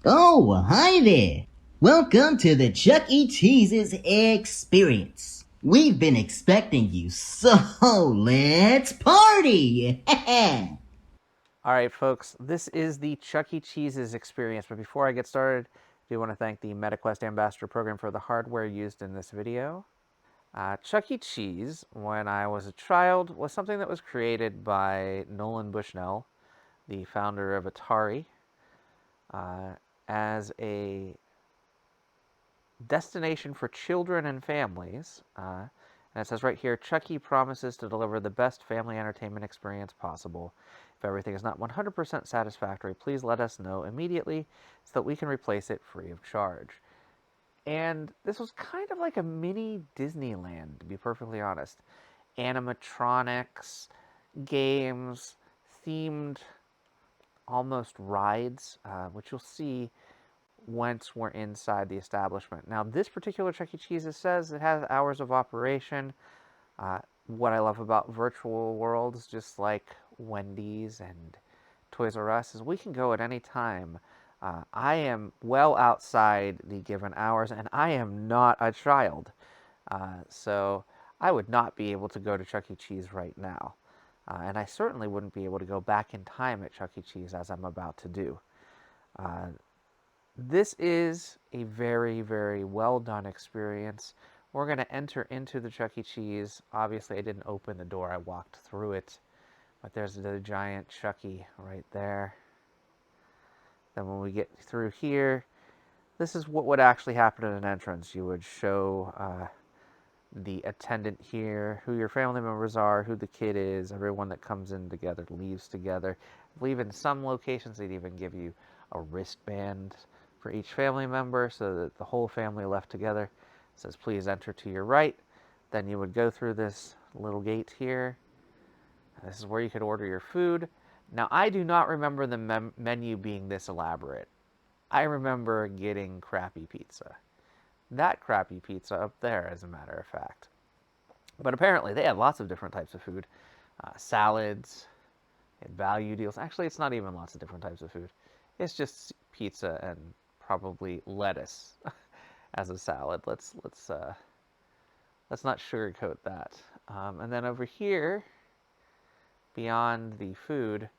Oh, hi there. Welcome to the Chuck E. Cheese's experience. We've been expecting you, so let's party! All right, folks, this is the Chuck E. Cheese's experience. But before I get started, I do want to thank the MetaQuest Ambassador Program for the hardware used in this video. Chuck E. Cheese, when I was a child, was something that was created by Nolan Bushnell, the founder of Atari, as a destination for children and families. And it says right here, Chuck E. promises to deliver the best family entertainment experience possible. If everything is not 100% satisfactory, please let us know immediately so that we can replace it free of charge. And this was kind of like a mini Disneyland, to be perfectly honest. Animatronics, games, themed almost rides, which you'll see once we're inside the establishment. Now, this particular Chuck E. Cheese, it says it has hours of operation. What I love about virtual worlds, just like Wendy's and Toys R Us, is we can go at any time. I am well outside the given hours, and I am not a child. So I would not be able to go to Chuck E. Cheese right now. And I certainly wouldn't be able to go back in time at Chuck E. Cheese as I'm about to do. This is a very, very well done experience. We're going to enter into the Chuck E. Cheese. Obviously, I didn't open the door, I walked through it. But there's the giant Chucky right there. Then when we get through here, this is what would actually happen at an entrance. You would show the attendant here, who your family members are, who the kid is, everyone that comes in together leaves together. I believe in some locations they'd even give you a wristband for each family member so that the whole family left together. It says, please enter to your right. Then you would go through this little gate here. This is where you could order your food. Now, I do not remember the menu being this elaborate. I remember getting crappy pizza. That crappy pizza up there, as a matter of fact. But apparently, they had lots of different types of food, salads, and value deals. Actually, it's not even lots of different types of food. It's just pizza and probably lettuce as a salad. Let's not sugarcoat that. And then over here, beyond the food,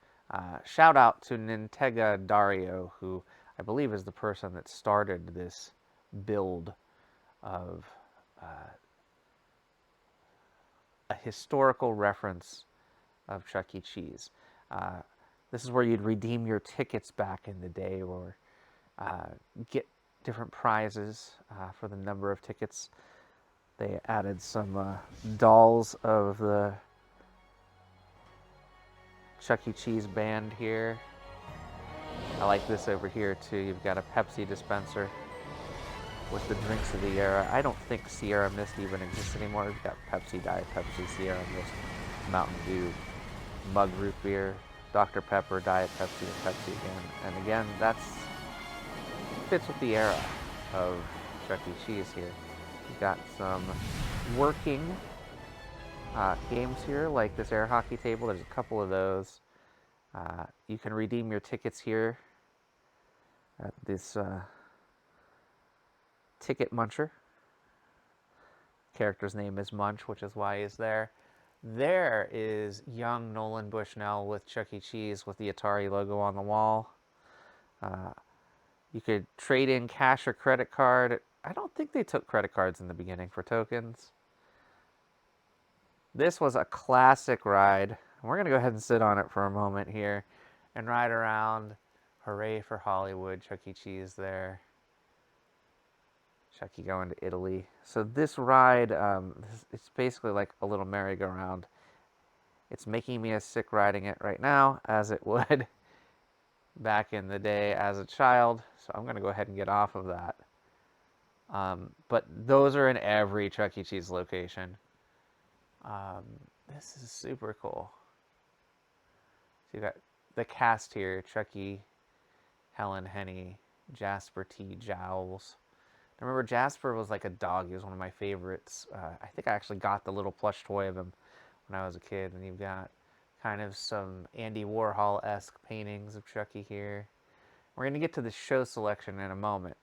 shout out to Nintega Dario, who I believe is the person that started this build of a historical reference of Chuck E. Cheese. This is where you'd redeem your tickets back in the day, or get different prizes for the number of tickets. They added some dolls of the Chuck E. Cheese band here. I like this over here too. You've got a Pepsi dispenser with the drinks of the era. I don't think Sierra Mist even exists anymore. We've got Pepsi, Diet Pepsi, Sierra Mist, Mountain Dew, Mug Root Beer, Dr. Pepper, Diet Pepsi, and Pepsi again. And again, that's fits with the era of Chuck E. Cheese here. You've got some working games here, like this air hockey table. There's a couple of those. You can redeem your tickets here at this ticket muncher. Character's name is Munch, which is why he's there. There is young Nolan Bushnell with Chuck E. Cheese with the Atari logo on the wall. You could trade in cash or credit card. I don't think they took credit cards in the beginning for tokens. This was a classic ride. We're going to go ahead and sit on it for a moment here and ride around. Hooray for Hollywood, Chuck E. Cheese there. Chucky going to Italy. So this ride, it's basically like a little merry-go-round. It's making me as sick riding it right now as it would back in the day as a child. So I'm going to go ahead and get off of that. But those are in every Chuck E. Cheese location. This is super cool. So you got the cast here: Chucky, Helen Henny, Jasper T. Jowls. I remember Jasper was like a dog. He was one of my favorites. I think I actually got the little plush toy of him when I was a kid. And you've got kind of some Andy Warhol-esque paintings of Chucky here. We're going to get to the show selection in a moment,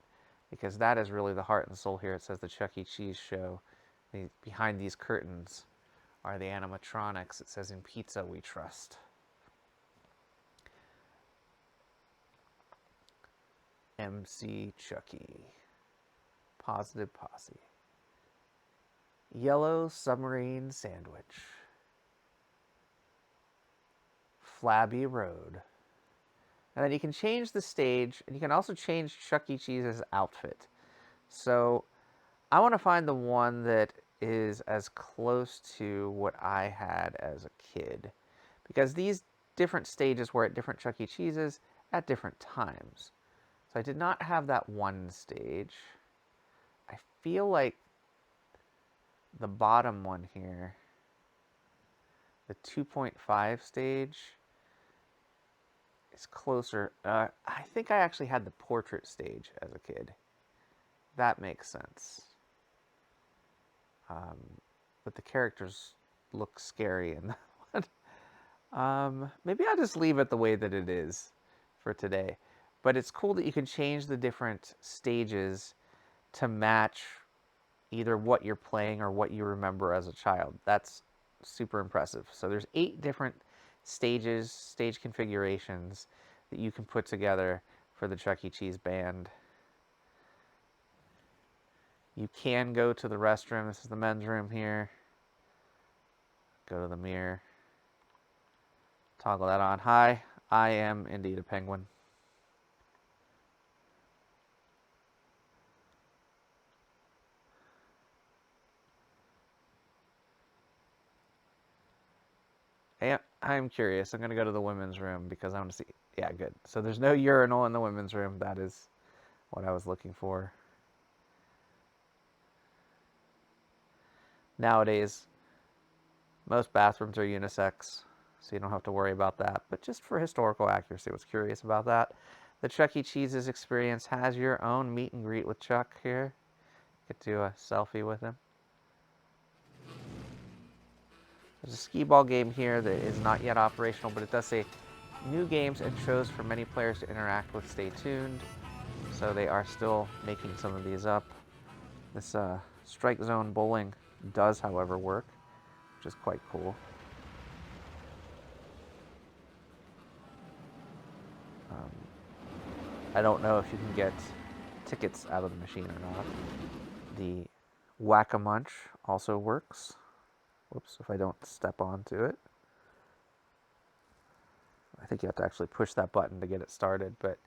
because that is really the heart and soul here. It says the Chuck E. Cheese show. Behind these curtains are the animatronics. It says, "In pizza we trust." MC Chucky. Positive Posse. Yellow Submarine Sandwich. Flabby Road. And then you can change the stage, and you can also change Chuck E. Cheese's outfit. So I want to find the one that is as close to what I had as a kid, because these different stages were at different Chuck E. Cheese's at different times. So I did not have that one stage. I feel like the bottom one here, the 2.5 stage, is closer. I think I actually had the portrait stage as a kid. That makes sense. But the characters look scary in that one. Maybe I'll just leave it the way that it is for today. But it's cool that you can change the different stages to match either what you're playing or what you remember as a child. That's super impressive. So there's 8 different stages, stage configurations that you can put together for the Chuck E. Cheese band. You can go to the restroom. This is the men's room here. Go to the mirror. Toggle that on. Hi, I am indeed a penguin. I'm curious. I'm going to go to the women's room because I want to see. Yeah, good. So there's no urinal in the women's room. That is what I was looking for. Nowadays, most bathrooms are unisex, so you don't have to worry about that. But just for historical accuracy, I was curious about that. The Chuck E. Cheese's experience has your own meet and greet with Chuck here. Get to do a selfie with him. There's a skee ball game here that is not yet operational, but it does say new games and shows for many players to interact with. Stay tuned. So they are still making some of these up. This strike zone bowling does, however, work, which is quite cool. I don't know if you can get tickets out of the machine or not. The Whack-A-Munch also works. Whoops, if I don't step onto it. I think you have to actually push that button to get it started, but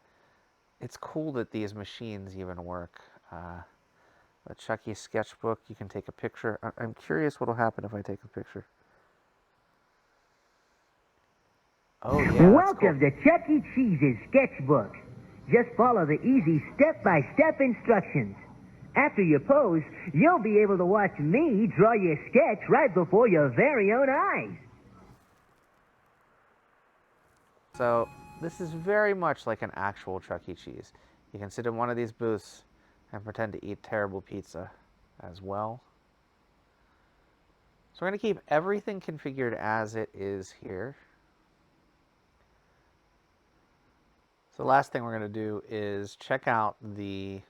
it's cool that these machines even work. The Chuck E. sketchbook, you can take a picture. I'm curious what will happen if I take a picture. Oh, yeah, Welcome to Chuck E. Cheese's sketchbook. Just follow the easy step-by-step instructions. After you pose, you'll be able to watch me draw your sketch right before your very own eyes. So this is very much like an actual Chuck E. Cheese. You can sit in one of these booths and pretend to eat terrible pizza as well. So we're going to keep everything configured as it is here. So the last thing we're going to do is check out the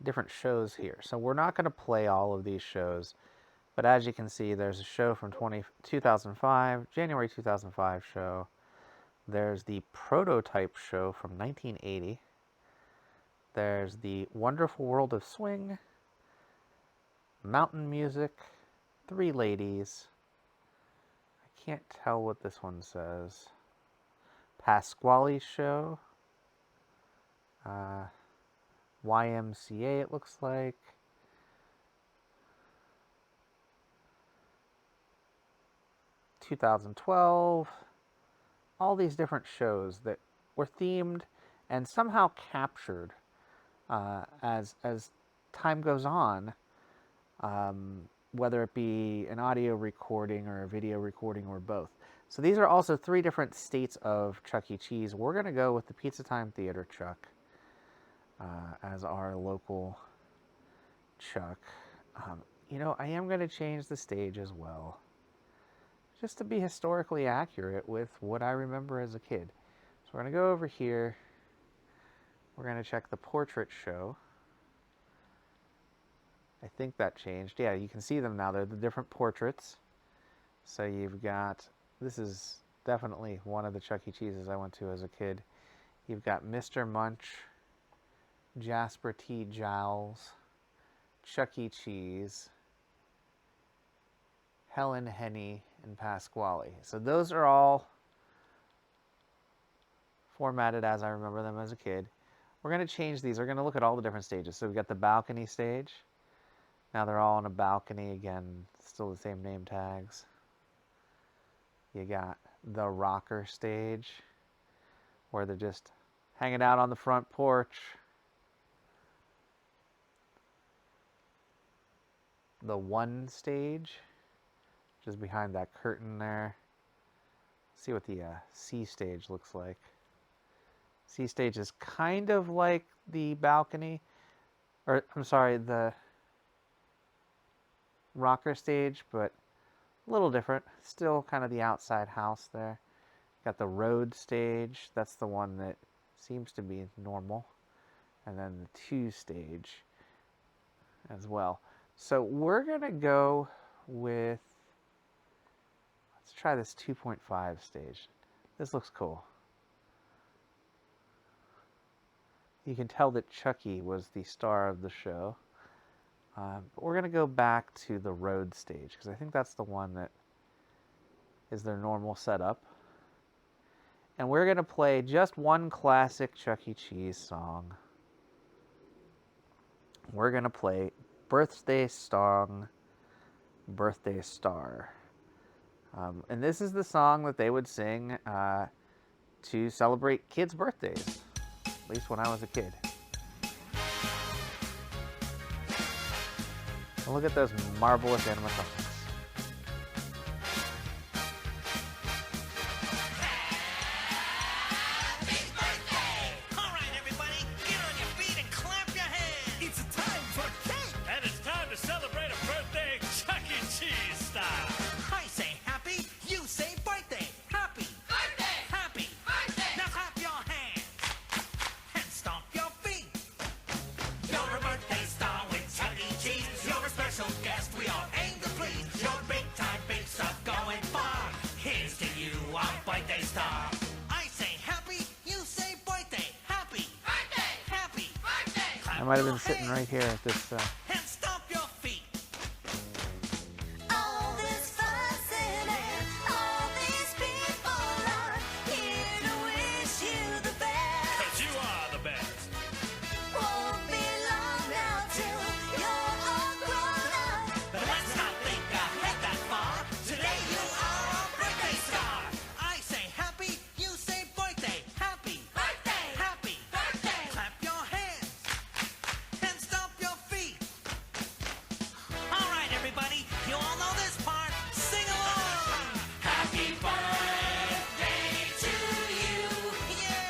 different shows here. So we're not going to play all of these shows, but as you can see, there's a show from 2005, January 2005 show. There's the Prototype show from 1980. There's the Wonderful World of Swing, Mountain Music, Three Ladies. I can't tell what this one says. Pasquale's show. YMCA, it looks like. (2012). All these different shows that were themed and somehow captured as time goes on, whether it be an audio recording or a video recording or both. So these are also 3 different states of Chuck E. Cheese. We're going to go with the Pizza Time Theater Chuck as our local Chuck. You know, I am going to change the stage as well, just to be historically accurate with what I remember as a kid. So we're going to go over here. We're going to check the portrait show. I think that changed. Yeah, you can see them now. They're the different portraits. So you've got, this is definitely one of the Chuck E. Cheese's I went to as a kid. You've got Mr. Munch, Jasper T. Giles, Chuck E. Cheese, Helen Henny, and Pasquale. So those are all formatted as I remember them as a kid. We're going to change these. We're going to look at all the different stages. So we've got the balcony stage. Now they're all on a balcony. Again, still the same name tags. You got the rocker stage, where they're just hanging out on the front porch. The one stage, which is behind that curtain there. See what the C stage looks like. C stage is kind of like the balcony, or I'm sorry, the rocker stage, but a little different. Still kind of the outside house there. Got the road stage. That's the one that seems to be normal. And then the 2 stage as well. So we're going to go with, let's try this 2.5 stage. This looks cool. You can tell that Chucky was the star of the show. But we're going to go back to the road stage, because I think that's the one that is their normal setup. And we're going to play just one classic Chuck E. Cheese song. We're going to play Birthday Song, Birthday Star. And this is the song that they would sing to celebrate kids' birthdays, at least when I was a kid. And look at those marvelous animatronics. I might have been sitting right here at this. And stomp your feet. All this fussing and all these people are here to wish you the best. 'Cause you are the best. Won't be long now till you're all grown up. But let's not think ahead that far. Today you are a birthday star. I say happy, you say birthday. Happy. Birthday. Happy. Birthday. Clap your hands. And stomp your feet. All right, everybody, you all know this part. Sing along. Happy birthday to you. Yeah.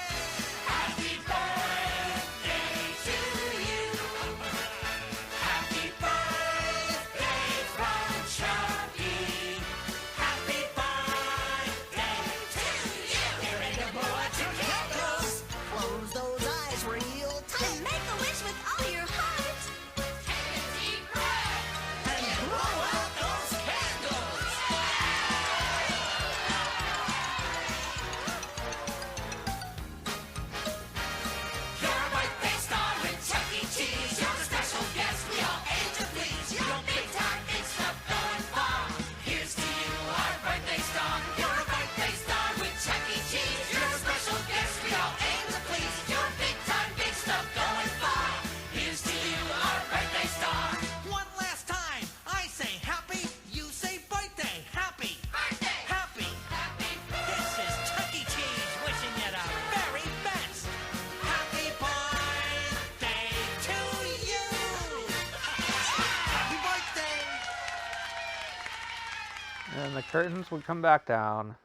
Happy birthday to you. Happy birthday from Chucky. Happy birthday to you. Here ain't a blow out your candles. Close those eyes real tight. And make a wish with all your heart. Take a deep breath. And blow out those candles. You're a birthday star with Chuck E. Cheese. You're a special guest we all aim to please. You're big time, big stuff going far. Here's to you, our birthday star. You're a birthday star with Chuck E. Cheese. You're a special guest we all aim to please. You're big time, big stuff going far. Here's to you, our birthday star. One last time, I say happy, you say birthday. Happy. Birthday. Happy. Happy. This is Chuck E. Cheese wishing you the very best. Happy birthday to you. Happy birthday. And the curtains would come back down.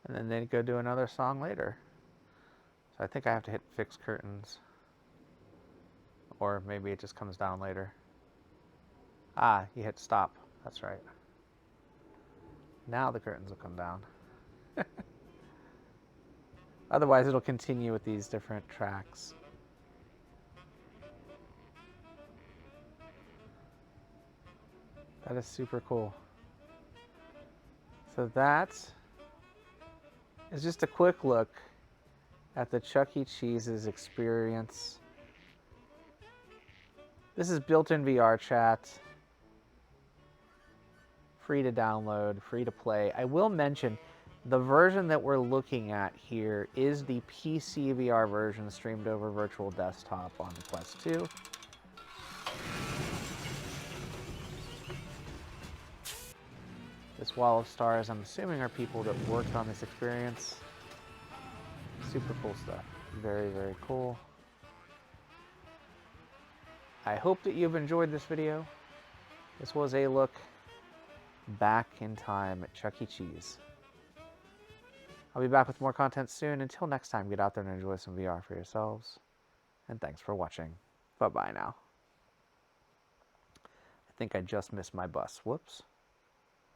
And then they'd go do another song later. So I think I have to hit fix curtains. Or maybe it just comes down later. Ah, you hit stop. That's right. Now the curtains will come down. Otherwise, it'll continue with these different tracks. That is super cool. So that is just a quick look at the Chuck E. Cheese's experience. This is built-in VRChat. Free to download, free to play. I will mention, the version that we're looking at here is the PC VR version streamed over virtual desktop on the Quest 2. This wall of stars, I'm assuming, are people that worked on this experience. Super cool stuff. Very, very cool. I hope that you've enjoyed this video. This was a look back in time at Chuck E. Cheese. I'll be back with more content soon. Until next time, get out there and enjoy some VR for yourselves. And thanks for watching. Bye-bye now. I think I just missed my bus. Whoops.